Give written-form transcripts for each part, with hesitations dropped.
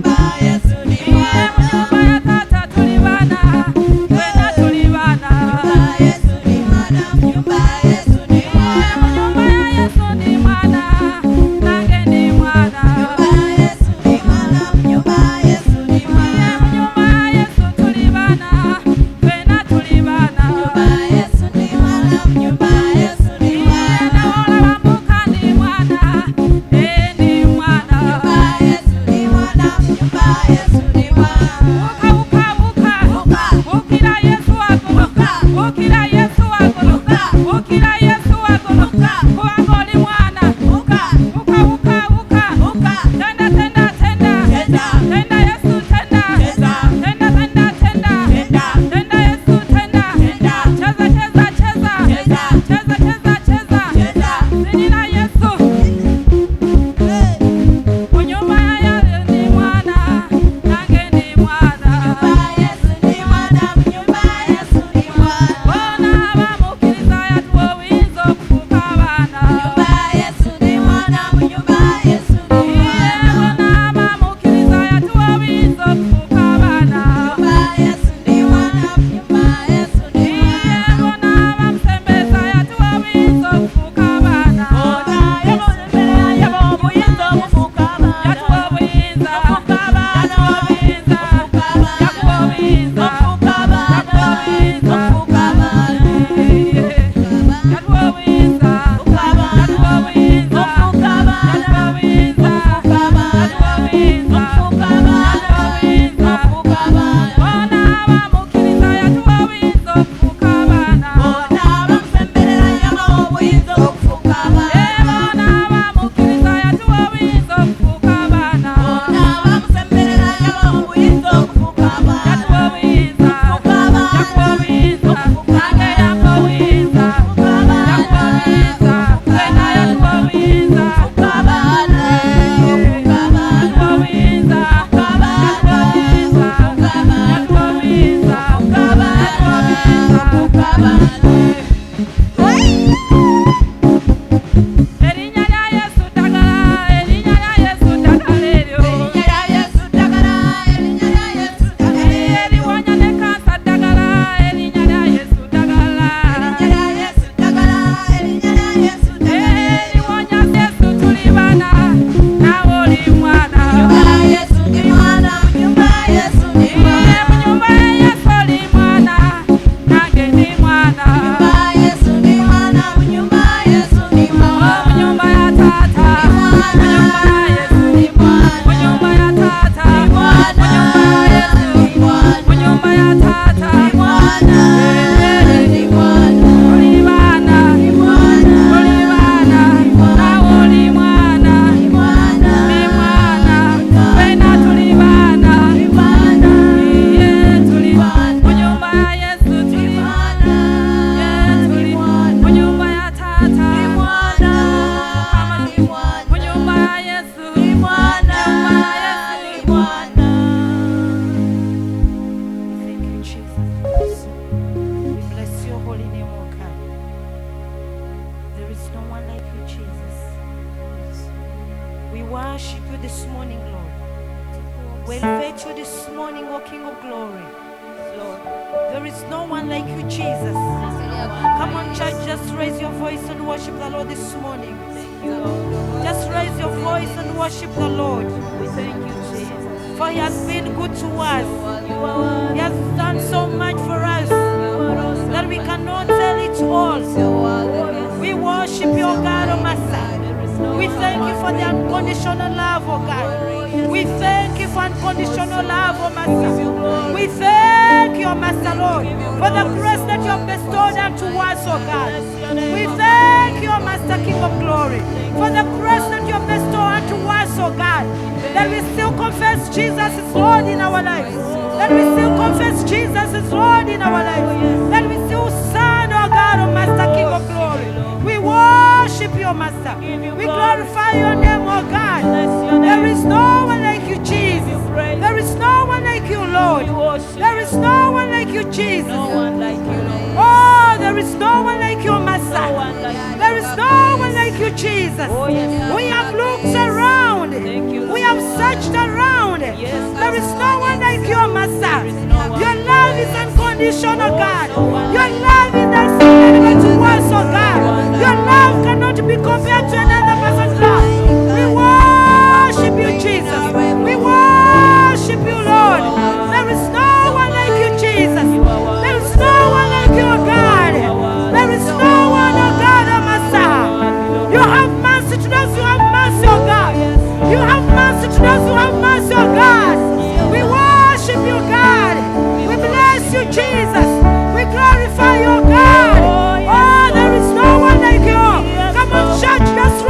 Bye. Jesus. We worship you this morning, Lord. We elevate you this morning, O King of glory. Lord, there is no one like you, Jesus. Come on, church, just raise your voice and worship the Lord this morning. Just raise your voice and worship the Lord. We thank you, Jesus. For he has been good to us. He has done so much for us that we cannot tell it all. We worship you, O God, O Master. We thank you for the unconditional love, O God. We thank you for unconditional love, O Master. We thank you, O Master Lord, for the grace that you have bestowed unto us, O God. We thank you, O Master King of glory, for the grace that you have bestowed unto us, O God, that we still confess Jesus is Lord in our lives, that we still confess Jesus is Lord in our lives, that we still stand, O God, O Master King of glory. We worship you, O Master. We glorify your name, O God. There is no one like you, Jesus. There is no one like you, Lord. There is no one like you, Jesus. Oh, there is no one like you, Master. There is no one like you, Jesus. We have looked around. We have searched around. There is no one like you, Master. Your love is unconditional, God. Your love is unconditional to us, oh God. Your love cannot be compared to another person's love. We worship you, Jesus. We worship you, Lord. There is no one like you, Jesus. There is no one like you, oh God. There is no one, oh God, oh Master. You have mercy to those who have mercy, oh God. You have mercy to those who have mercy, oh God. We worship you, God. We bless you, Jesus. We glorify you, God. Oh, there is no one like you. Come on, church, let's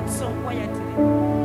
not so quietly.